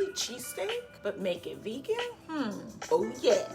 Philly cheesesteak, but make it vegan? Oh yeah.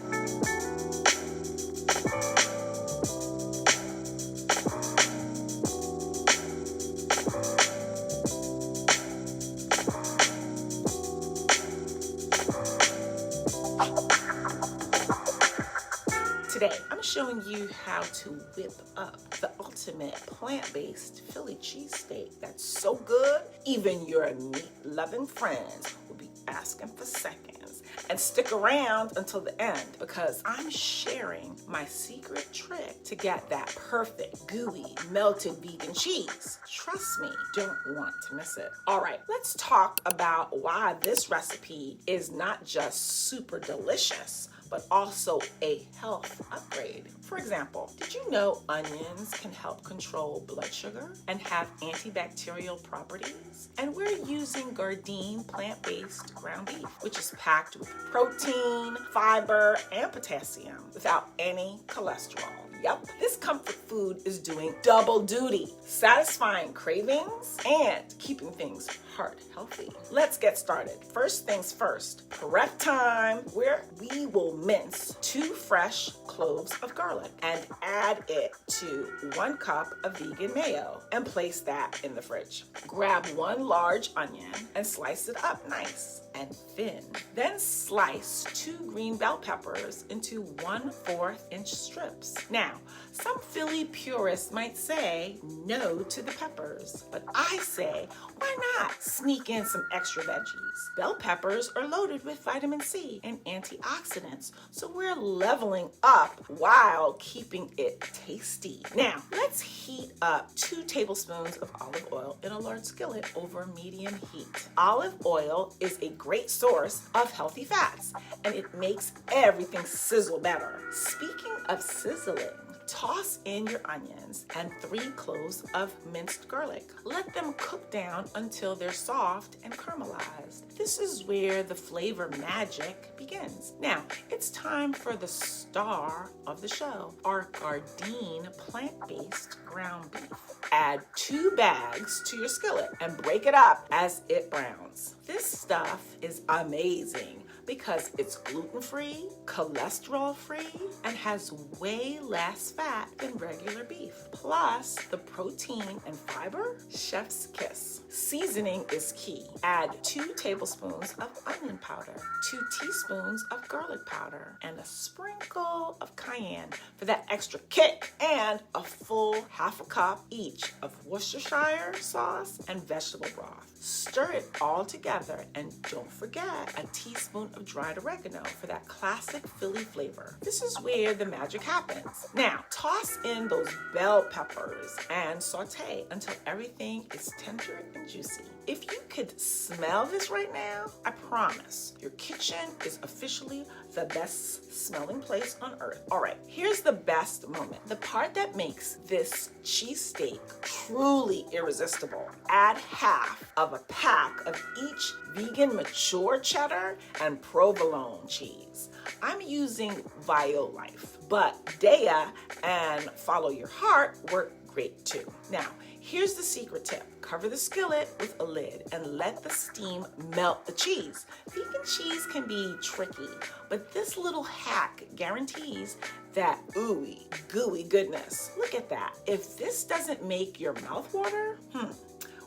Today, I'm showing you how to whip up the ultimate plant-based Philly cheesesteak that's so good, even your meat-loving friends will be asking for seconds. And stick around until the end because I'm sharing my secret trick to get that perfect, gooey, melted vegan cheese. Trust me, don't want to miss it. All right, let's talk about why this recipe is not just super delicious, but also a health upgrade. For example, did you know onions can help control blood sugar and have antibacterial properties? And we're using Gardein plant-based ground beef, which is packed with protein, fiber, and potassium without any cholesterol. Yep, this comfort food is doing double duty, satisfying cravings and keeping things heart healthy. Let's get started. First things first, prep time, where we will mince 2 fresh cloves of garlic and add it to 1 cup of vegan mayo and place that in the fridge. Grab 1 large onion and slice it up nice and thin. Then slice 2 green bell peppers into 1/4 inch strips. Now, some Philly purists might say no to the peppers, but I say, why not sneak in some extra veggies? Bell peppers are loaded with vitamin C and antioxidants, so we're leveling up while keeping it tasty. Now, let's heat up 2 tablespoons of olive oil in a large skillet over medium heat. Olive oil is a great source of healthy fats, and it makes everything sizzle better. Speaking of sizzling, toss in your onions and 3 cloves of minced garlic. Let them cook down until they're soft and caramelized. This is where the flavor magic begins. Now, it's time for the star of the show, our Gardein plant-based ground beef. Add 2 bags to your skillet and break it up as it browns. This stuff is amazing because it's gluten-free, cholesterol-free, and has way less fat than regular beef. Plus, the protein and fiber, chef's kiss. Seasoning is key. Add 2 tablespoons of onion powder, 2 teaspoons of garlic powder, and a sprinkle of cayenne for that extra kick, and a full 1/2 cup each of Worcestershire sauce and vegetable broth. Stir it all together, and don't forget a teaspoon of dried oregano for that classic Philly flavor. This is where the magic happens. Now, toss in those bell peppers and saute until everything is tender and juicy. If you could smell this right now, I promise your kitchen is officially the best smelling place on earth. All right, here's the best moment. The part that makes this cheesesteak truly irresistible. Add 1/2 of a pack of each vegan mature cheddar and provolone cheese. I'm using Violife, but Daya and Follow Your Heart work great too. Now, here's the secret tip. Cover the skillet with a lid and let the steam melt the cheese. Vegan cheese can be tricky, but this little hack guarantees that ooey, gooey goodness. Look at that. If this doesn't make your mouth water,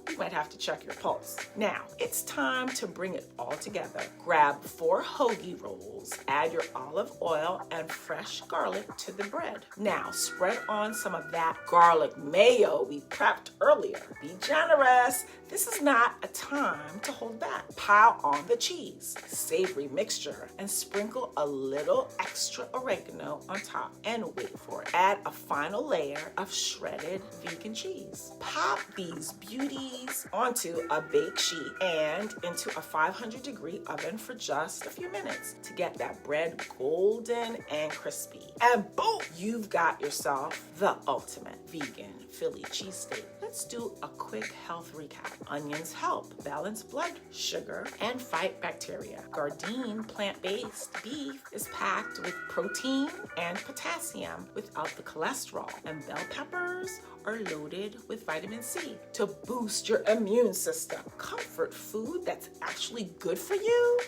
you might have to check your pulse. Now, it's time to bring it all together. Grab 4 hoagie rolls, add your olive oil and fresh garlic to the bread. Now, spread on some of that garlic mayo we prepped earlier. Be generous. This is not a time to hold back. Pile on the cheese, savory mixture, and sprinkle a little extra oregano on top and wait for it. Add a final layer of shredded vegan cheese. Pop these beauties onto a bake sheet and into a 500-degree oven for just a few minutes to get that bread golden and crispy. And boom, you've got yourself the ultimate vegan Philly cheesesteak. Let's do a quick health recap. Onions help balance blood sugar and fight bacteria. Gardein plant-based beef is packed with protein and potassium without the cholesterol. And bell peppers are loaded with vitamin C to boost your immune system. Comfort food that's actually good for you?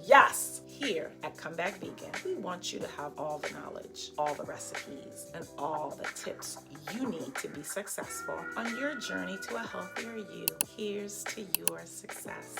Yes! Here at Come Back Vegan, we want you to have all the knowledge, all the recipes, and all the tips you need to be successful on your journey to a healthier you. Here's to your success.